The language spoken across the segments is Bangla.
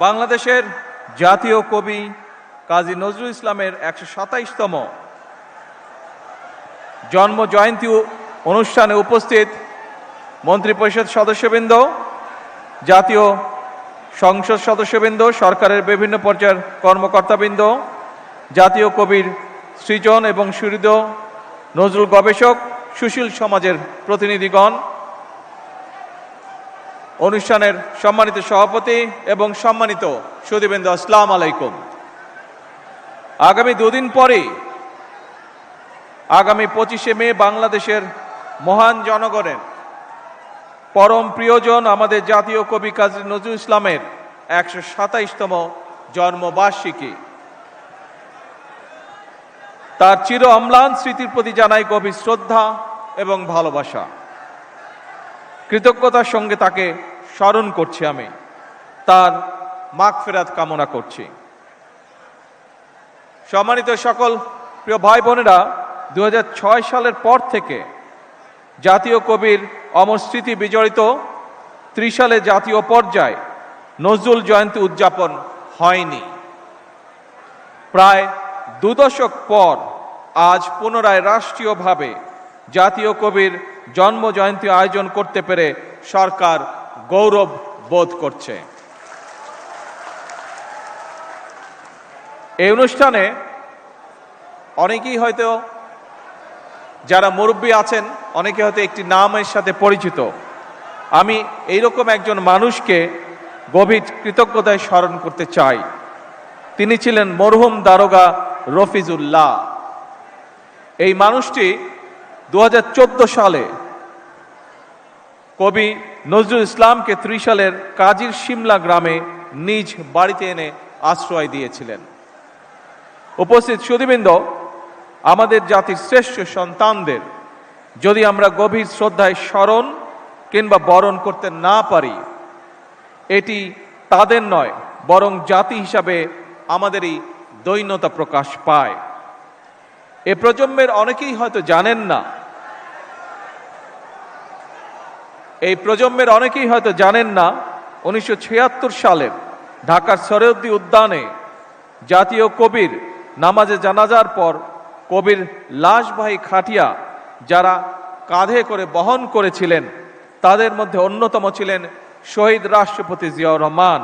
বাংলাদেশের জাতীয় কবি কাজী নজরুল ইসলামের ১২৭তম জন্ম জয়ন্তী অনুষ্ঠানে উপস্থিত মন্ত্রিপরিষদ সদস্যবৃন্দ, জাতীয় সংসদ সদস্যবৃন্দ, সরকারের বিভিন্ন পর্যায়ের কর্মকর্তাবৃন্দ, জাতীয় কবির সৃজন এবং সুহৃদ নজরুল গবেষক, সুশীল সমাজের প্রতিনিধিগণ, অনুষ্ঠানের সম্মানিত সভাপতি এবং সম্মানিত সুধীবৃন্দ, আসসালামু আলাইকুম। আগামী দুদিন পরে আগামী 25শে মে বাংলাদেশের মহান জনগণের পরম প্রিয়জন আমাদের জাতীয় কবি কাজী নজরুল ইসলামের ১২৭তম জন্মবার্ষিকী। তার চির অম্লান স্মৃতির প্রতি জানাই গভীর শ্রদ্ধা এবং ভালোবাসা। কৃতজ্ঞতার সঙ্গে তাকে স্মরণ করছি, আমি তার মাগফিরাত কামনা করছি। সম্মানিত সকল প্রিয় ভাই বোনেরা, ২০০৬ সালের পর থেকে জাতীয় কবির অমর স্মৃতি বিজড়িত ত্রিশালে জাতীয় পর্যায়ে নজরুল জয়ন্তী উদযাপন হয়নি। প্রায় ২ দশক পর আজ পুনরায় রাষ্ট্রীয়ভাবে জাতীয় কবির জন্ম জয়ন্তী আয়োজন করতে পেরে সরকার গৌরব বোধ করছে। এই অনুষ্ঠানে অনেকেই হয়তো, যারা মুরব্বী আছেন, অনেকে হয়তো একটি নামের সাথে পরিচিত। আমি এইরকম একজন মানুষকে গভীর কৃতজ্ঞতায় স্মরণ করতে চাই। তিনি ছিলেন মরহুম দারোগা রফিজুল্লাহ। এই মানুষটি ২০১৪ সালে কবি নজরুল ইসলামকে ত্রিশালের কাজীর শিমলা গ্রামে নিজ বাড়িতে এনে আশ্রয় দিয়েছিলেন। উপস্থিত সুধীবৃন্দ, আমাদের জাতির শ্রেষ্ঠ সন্তানদের যদি আমরা গভীর শ্রদ্ধায় স্মরণ কিংবা বরণ করতে না পারি, এটি তাদের নয় বরং জাতি হিসাবে আমাদেরই দৈন্যতা প্রকাশ পায়। এ প্রজন্মের অনেকেই হয়তো জানেন না, এই প্রজন্মের অনেকেই হয়তো জানেন না ১৯৭৬ সালের ঢাকার সরোয়ার্দী উদ্যানে জাতীয় কবির নামাজে জানাজার পর কবির লাশবাহী খাটিয়া যারা কাঁধে করে বহন করেছিলেন, তাদের মধ্যে অন্যতম ছিলেন শহীদ রাষ্ট্রপতি জিয়াউর রহমান।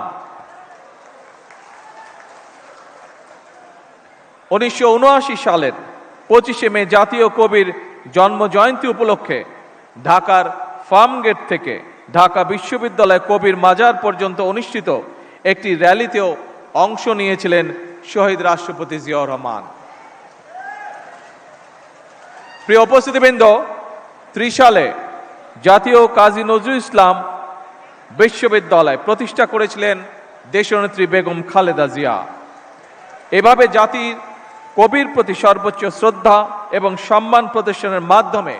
১৯৭৯ সালের ২৫শে মে জাতীয় কবির জন্ম জয়ন্তী উপলক্ষে ঢাকার ফার্মগেট থেকে ঢাকা বিশ্ববিদ্যালয় কবির মাজার পর্যন্ত অনুষ্ঠিত একটি র্যালিতেও অংশ নিয়েছিলেন শহীদ রাষ্ট্রপতি জিয়াউর রহমান। প্রিয় উপস্থিতিবৃন্দ, ত্রিশালে জাতীয় কাজী নজরুল ইসলাম বিশ্ববিদ্যালয় প্রতিষ্ঠা করেছিলেন দেশনেত্রী বেগম খালেদা জিয়া। এভাবে জাতির কবির প্রতি সর্বোচ্চ শ্রদ্ধা এবং সম্মান প্রদর্শনের মাধ্যমে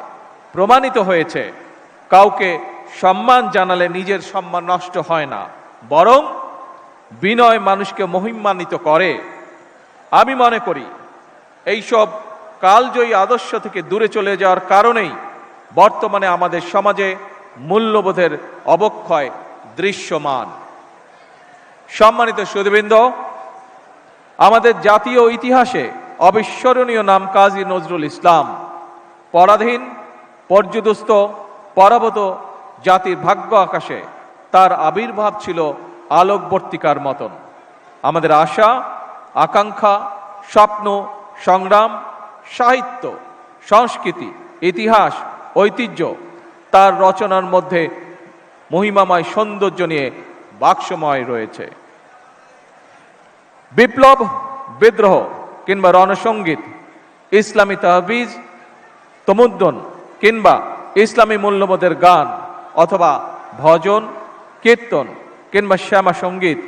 প্রমাণিত হয়েছে, কাউকে সম্মান জানালে নিজের সম্মান নষ্ট হয় না, বরং বিনয় মানুষকে মহিমান্বিত করে। আমি মনে করি এইসব কালজয়ী আদর্শ থেকে দূরে চলে যাওয়ার কারণেই বর্তমানে আমাদের সমাজে মূল্যবোধের অবক্ষয় দৃশ্যমান। সম্মানিত সুধীবৃন্দ, আমাদের জাতীয় ইতিহাসে অবিস্মরণীয় নাম কাজী নজরুল ইসলাম। পরাধীন, পর্যুদস্ত, পরাভূত জাতির ভাগ্য আকাশে তার আবির্ভাব ছিল আলোকবর্তিকার মতন। আমাদের আশা, আকাঙ্ক্ষা, স্বপ্ন, সংগ্রাম, সাহিত্য, সংস্কৃতি, ইতিহাস, ঐতিহ্য তার রচনার মধ্যে মহিমাময় সৌন্দর্য নিয়ে বাক্সময় রয়েছে। বিপ্লব, বিদ্রোহ কিংবা রণসঙ্গীত, ইসলামী তাহবিজ, তমুদ্দন কিংবা ইসলামী মূল্যবোধের গান, অথবা ভজন, কীর্তন কিংবা শ্যামা সঙ্গীত,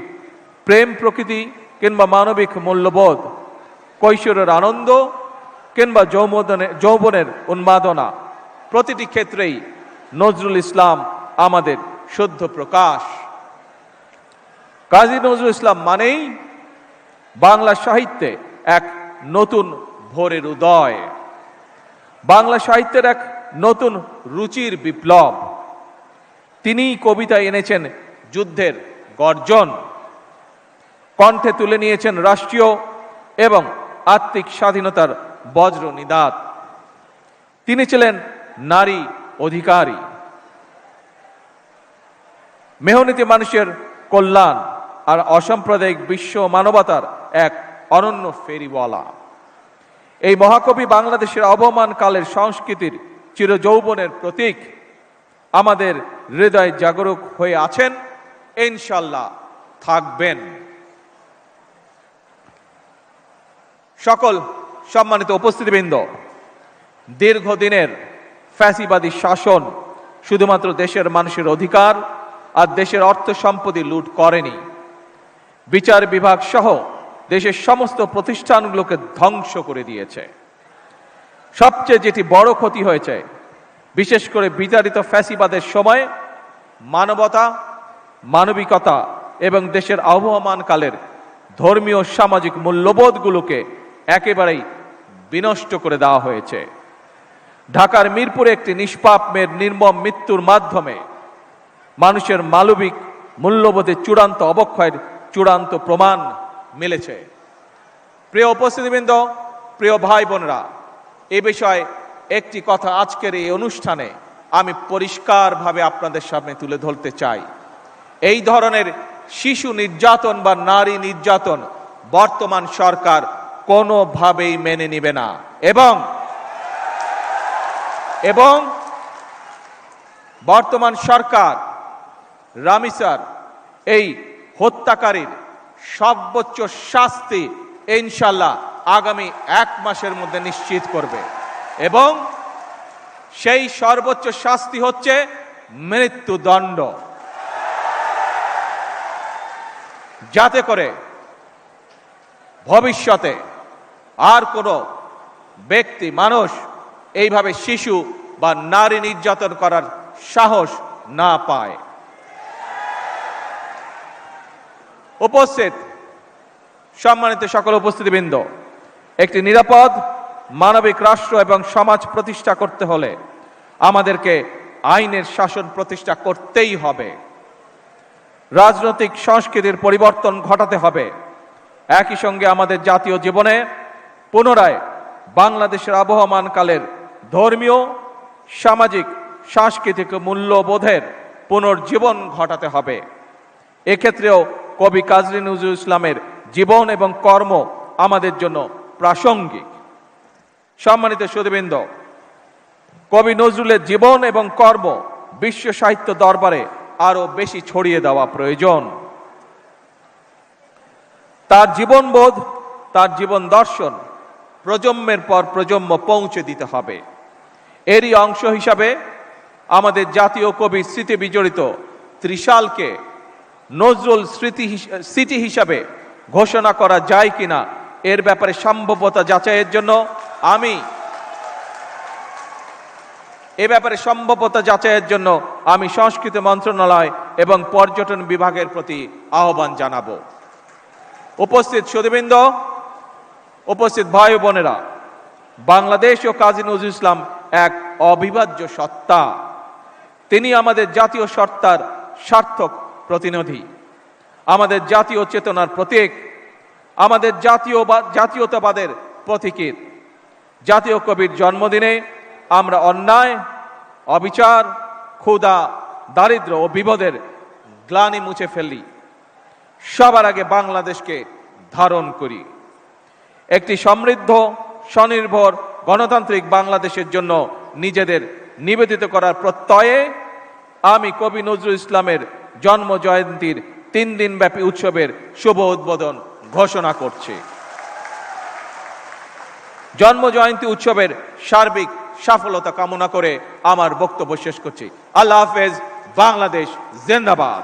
প্রেম প্রকৃতি কিংবা মানবিক মূল্যবোধ, কৈশোরের আনন্দ কিংবা যৌবনের উন্মাদনা, প্রতিটি ক্ষেত্রেই নজরুল ইসলাম আমাদের শুদ্ধ প্রকাশ। কাজী নজরুল ইসলাম মানেই বাংলা সাহিত্যে এক নতুন ভোরের উদয়, বাংলা সাহিত্যের এক নতুন রুচির বিপ্লব। তিনিই কবিতায় এনেছেন যুদ্ধের গর্জন, কণ্ঠে তুলে নিয়েছেন রাষ্ট্রীয় এবং আত্মিক স্বাধীনতার বজ্র নিদাত। তিনি ছিলেন নারী অধিকারী, মেহনতি মানুষের কল্যাণ আর অসাম্প্রদায়িক বিশ্ব মানবতার এক অনন্য ফেরিওয়ালা। এই মহাকবি বাংলাদেশের আবহমান কালের সংস্কৃতির চিরযৌবনের প্রতীক। আমাদের হৃদয় জাগরুক হয়ে আছেন, ইনশাল্লাহ থাকবেন। সকল সম্মানিত উপস্থিতিবৃন্দ, দীর্ঘদিনের ফ্যাসিবাদী শাসন শুধুমাত্র দেশের মানুষের অধিকার আর দেশের অর্থ সম্পত্তি লুট করেনি, বিচার বিভাগ সহ দেশের সমস্ত প্রতিষ্ঠানগুলোকে ধ্বংস করে দিয়েছে। সবচেয়ে যেটি বড় ক্ষতি হয়েছে, বিশেষ করে বিতাড়িত ফ্যাসিবাদের সময় মানবতা, মানবিকতা এবং দেশের আবহমান কালের ধর্মীয় সামাজিক মূল্যবোধগুলোকে একেবারেই বিনষ্ট করে দেওয়া হয়েছে। ঢাকার মিরপুরে একটি নিষ্পাপ মেয়ের নির্মম মৃত্যুর মাধ্যমে মানুষের মানবিক মূল্যবোধের চূড়ান্ত অবক্ষয়ের চূড়ান্ত প্রমাণ মিলেছে। প্রিয় উপস্থিতিবৃন্দ, প্রিয় ভাই বোনেরা, এ বিষয়ে একটি কথা আজকের এই অনুষ্ঠানে আমি পরিষ্কারভাবে আপনাদের সামনে তুলে ধরতে চাই। এই ধরনের শিশু নির্যাতন বা নারী নির্যাতন বর্তমান সরকার কোনোভাবেই মেনে নেবে না এবং বর্তমান সরকার রামিসার এই হত্যাকারীর সর্বোচ্চ শাস্তি ইনশাল্লাহ আগামী 1 মাসের মধ্যে নিশ্চিত করবে এবং সেই সর্বোচ্চ শাস্তি হচ্ছে মৃত্যুদণ্ড, যাতে করে ভবিষ্যতে আর কোনো ব্যক্তি মানুষ এইভাবে শিশু বা নারী নির্যাতন করার সাহস না পায়। উপস্থিত সম্মানিত সকল উপস্থিতিবৃন্দ, একটি নিরাপদ মানবিক রাষ্ট্র এবং সমাজ প্রতিষ্ঠা করতে হলে আমাদেরকে আইনের শাসন প্রতিষ্ঠা করতেই হবে। রাজনৈতিক সংস্কৃতির পরিবর্তন ঘটাতে হবে। একই সঙ্গে আমাদের জাতীয় জীবনে পুনরায় বাংলাদেশের আবহমান কালের ধর্মীয়, সামাজিক, সাংস্কৃতিক মূল্যবোধের পুনর্জীবন ঘটাতে হবে। এক্ষেত্রেও কবি কাজী নজরুল ইসলামের জীবন এবং কর্ম আমাদের জন্য প্রাসঙ্গিক। সম্মানিত সুধীবৃন্দ, কবি নজরুলের জীবন এবং কর্ম বিশ্ব সাহিত্য দরবারে আরো বেশি ছড়িয়ে দেওয়া প্রয়োজন। তার জীবনবোধ, তার জীবন দর্শন প্রজন্মের পর প্রজন্ম পৌঁছে দিতে হবে। এরই অংশ হিসাবে আমাদের জাতীয় কবির স্মৃতি বিজড়িত ত্রিশালকে নজরুল স্মৃতি হিসাবে ঘোষণা করা যায় কিনা এর ব্যাপারে সম্ভাব্যতা যাচাইয়ের জন্য আমি সংস্কৃতি মন্ত্রণালয় এবং পর্যটন বিভাগের প্রতি আহ্বান জানাবো। উপস্থিত সুধীবৃন্দ, উপস্থিত ভাই বোনেরা, বাংলাদেশ ও কাজী নজরুল ইসলাম এক অবিভাজ্য সত্তা। তিনি আমাদের জাতীয় সত্তার সার্থক প্রতিনিধি, আমাদের জাতীয় চেতনার প্রতীক, আমাদের জাতীয়তাবাদের প্রতীকীর। জাতীয় কবির জন্মদিনে আমরা অন্যায়, অবিচার, ক্ষুধা, দারিদ্র্য ও বিপদের গ্লানি মুছে ফেলি। সবার আগে বাংলাদেশকে ধারণ করি। একটি সমৃদ্ধ, স্বনির্ভর, গণতান্ত্রিক বাংলাদেশের জন্য নিজেদের নিবেদিত করার প্রত্যয়ে আমি কবি নজরুল ইসলামের জন্ম জয়ন্তীর 3 দিনব্যাপী উৎসবের শুভ উদ্বোধন ঘোষণা করছি। জন্ম জয়ন্তী উৎসবের সার্বিক সফলতা কামনা করে আমার বক্তব্য শেষ করছি। আল্লাহ হাফেজ। বাংলাদেশ জিন্দাবাদ।